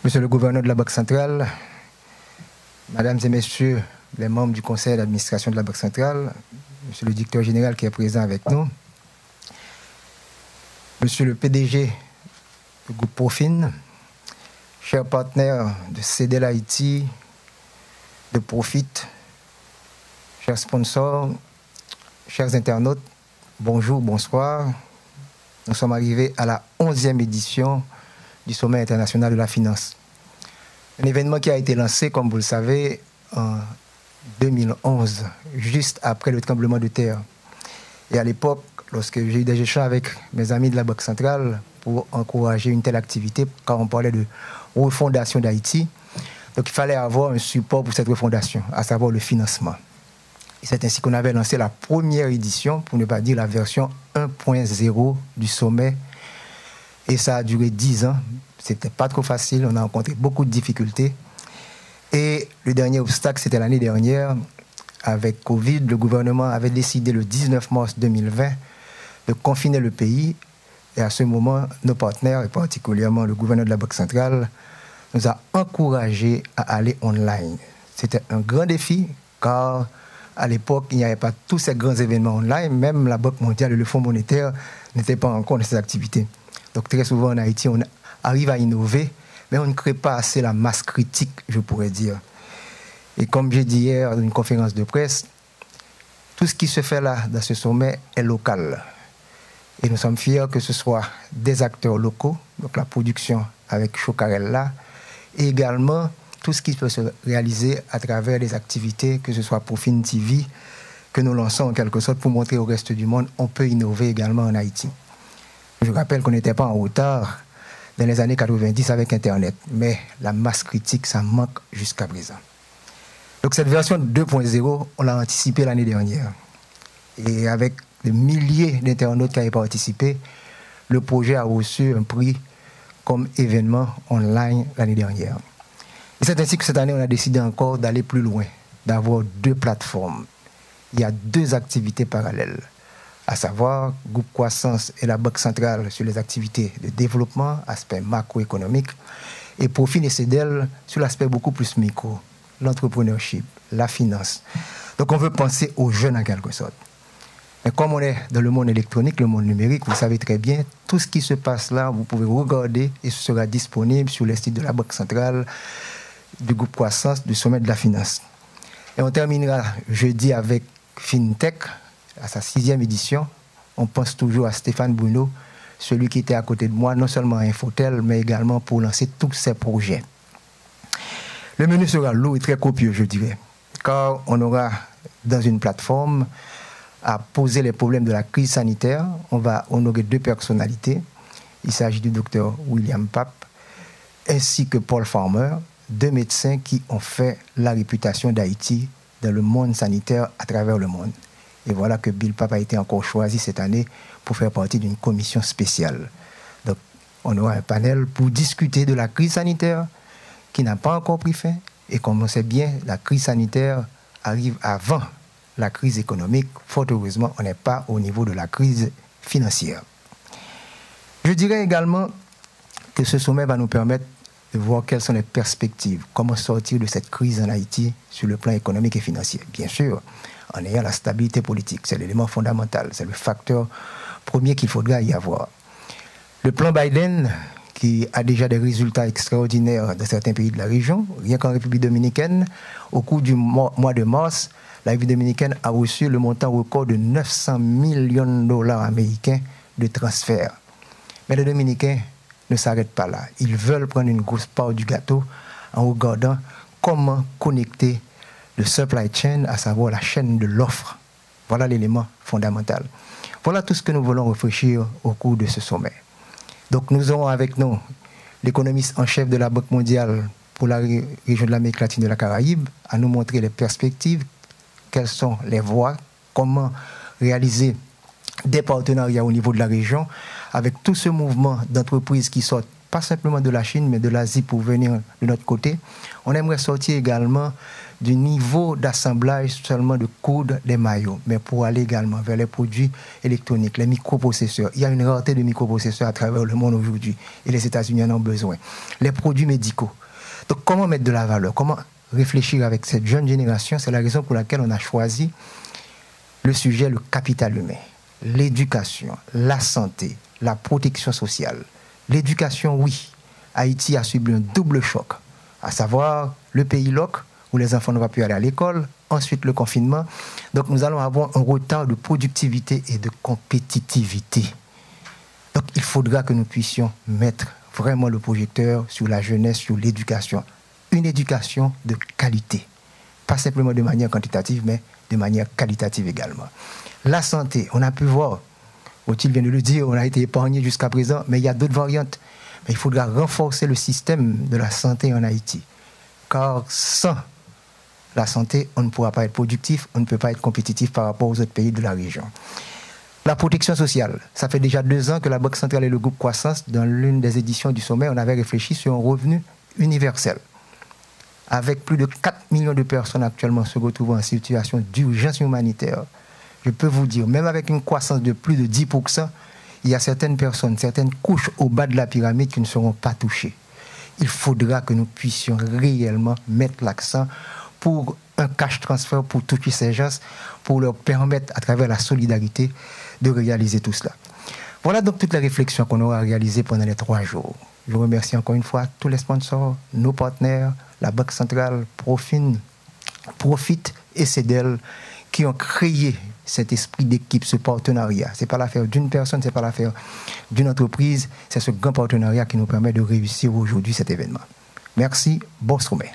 Monsieur le gouverneur de la Banque centrale, Mesdames et Messieurs les membres du conseil d'administration de la Banque centrale, Monsieur le directeur général qui est présent avec nous, Monsieur le PDG du groupe Profin, chers partenaires de CEDEL Haïti, de Profit, chers sponsors, chers internautes, bonjour, bonsoir. Nous sommes arrivés à la 11e édition du Sommet international de la finance. Un événement qui a été lancé, comme vous le savez, en 2011, juste après le tremblement de terre. Et à l'époque, lorsque j'ai eu des échanges avec mes amis de la Banque centrale pour encourager une telle activité, car on parlait de refondation d'Haïti, donc il fallait avoir un support pour cette refondation, à savoir le financement. Et c'est ainsi qu'on avait lancé la première édition, pour ne pas dire la version 1.0 du sommet. Et ça a duré 10 ans. C'était pas trop facile, on a rencontré beaucoup de difficultés. Et le dernier obstacle, c'était l'année dernière. Avec Covid, le gouvernement avait décidé le 19 mars 2020 de confiner le pays. Et à ce moment, nos partenaires, et particulièrement le gouverneur de la Banque centrale, nous a encouragés à aller online. C'était un grand défi, car à l'époque, il n'y avait pas tous ces grands événements online. Même la Banque mondiale et le Fonds monétaire n'étaient pas en compte de ces activités. Donc très souvent en Haïti, on arrive à innover, mais on ne crée pas assez la masse critique, je pourrais dire. Et comme j'ai dit hier dans une conférence de presse, tout ce qui se fait là, dans ce sommet, est local. Et nous sommes fiers que ce soit des acteurs locaux, donc la production avec Chocarella, et également tout ce qui peut se réaliser à travers des activités, que ce soit Profin TV, que nous lançons en quelque sorte pour montrer au reste du monde on peut innover également en Haïti. Je rappelle qu'on n'était pas en retard dans les années 90 avec Internet, mais la masse critique, ça manque jusqu'à présent. Donc cette version 2.0, on l'a anticipée l'année dernière. Et avec des milliers d'internautes qui avaient participé, le projet a reçu un prix comme événement online l'année dernière. Et c'est ainsi que cette année, on a décidé encore d'aller plus loin, d'avoir 2 plateformes. Il y a 2 activités parallèles, à savoir Groupe Croissance et la Banque centrale sur les activités de développement, aspect macroéconomique, et Profin et CEDEL sur l'aspect beaucoup plus micro, l'entrepreneurship, la finance. Donc on veut penser aux jeunes en quelque sorte. Et comme on est dans le monde électronique, le monde numérique, vous savez très bien, tout ce qui se passe là, vous pouvez regarder et ce sera disponible sur les sites de la Banque centrale, du groupe Croissance, du sommet de la finance. Et on terminera jeudi avec FinTech, à sa 6e édition. On pense toujours à Stéphane Bruno, celui qui était à côté de moi, non seulement à Infotel, mais également pour lancer tous ses projets. Le menu sera lourd et très copieux, je dirais, car on aura dans une plateforme à poser les problèmes de la crise sanitaire. On va honorer 2 personnalités. Il s'agit du docteur William Pape ainsi que Paul Farmer, 2 médecins qui ont fait la réputation d'Haïti dans le monde sanitaire à travers le monde. Et voilà que Bill Pape a été encore choisi cette année pour faire partie d'une commission spéciale. Donc, on aura un panel pour discuter de la crise sanitaire qui n'a pas encore pris fin. Et comme on sait bien, la crise sanitaire arrive avant la crise économique. Fort heureusement, on n'est pas au niveau de la crise financière. Je dirais également que ce sommet va nous permettre de voir quelles sont les perspectives, comment sortir de cette crise en Haïti sur le plan économique et financier. Bien sûr, en ayant la stabilité politique, c'est l'élément fondamental, c'est le facteur premier qu'il faudra y avoir. Le plan Biden, qui a déjà des résultats extraordinaires dans certains pays de la région, rien qu'en République dominicaine, au cours du mois de mars, la République dominicaine a reçu le montant record de 900 millions de dollars américains de transferts. Mais les Dominicains ne s'arrêtent pas là. Ils veulent prendre une grosse part du gâteau en regardant comment connecter le supply chain, à savoir la chaîne de l'offre. Voilà l'élément fondamental. Voilà tout ce que nous voulons réfléchir au cours de ce sommet. Donc nous aurons avec nous l'économiste en chef de la Banque mondiale pour la région de l'Amérique latine et de la Caraïbe, à nous montrer les perspectives, quelles sont les voies, comment réaliser des partenariats au niveau de la région, avec tout ce mouvement d'entreprises qui sortent pas simplement de la Chine, mais de l'Asie pour venir de notre côté. On aimerait sortir également du niveau d'assemblage seulement de coude des maillots, mais pour aller également vers les produits électroniques, les microprocesseurs. Il y a une rareté de microprocesseurs à travers le monde aujourd'hui et les États-Unis en ont besoin. Les produits médicaux. Donc comment mettre de la valeur? Comment réfléchir avec cette jeune génération? C'est la raison pour laquelle on a choisi le sujet, le capital humain, l'éducation, la santé, la protection sociale. L'éducation, oui. Haïti a subi un double choc, à savoir le pays loc, où les enfants n'ont pas pu aller à l'école, ensuite le confinement. Donc nous allons avoir un retard de productivité et de compétitivité. Donc il faudra que nous puissions mettre vraiment le projecteur sur la jeunesse, sur l'éducation. Une éducation de qualité. Pas simplement de manière quantitative, mais de manière qualitative également. La santé, on a pu voir, Othil vient de le dire, on a été épargné jusqu'à présent, mais il y a d'autres variantes. Mais il faudra renforcer le système de la santé en Haïti. Car sans la santé, on ne pourra pas être productif, on ne peut pas être compétitif par rapport aux autres pays de la région. La protection sociale, ça fait déjà 2 ans que la Banque centrale et le groupe Croissance, dans l'une des éditions du sommet, on avait réfléchi sur un revenu universel. Avec plus de 4 millions de personnes actuellement se retrouvant en situation d'urgence humanitaire, je peux vous dire, même avec une croissance de plus de 10%, il y a certaines personnes, certaines couches au bas de la pyramide qui ne seront pas touchées. Il faudra que nous puissions réellement mettre l'accent pour un cash transfert pour toucher ces gens, pour leur permettre, à travers la solidarité, de réaliser tout cela. Voilà donc toutes les réflexions qu'on aura réalisées pendant les 3 jours. Je remercie encore une fois tous les sponsors, nos partenaires, la Banque centrale, Profit et CEDEL, qui ont créé cet esprit d'équipe, ce partenariat. Ce n'est pas l'affaire d'une personne, ce n'est pas l'affaire d'une entreprise, c'est ce grand partenariat qui nous permet de réussir aujourd'hui cet événement. Merci, bon sommet.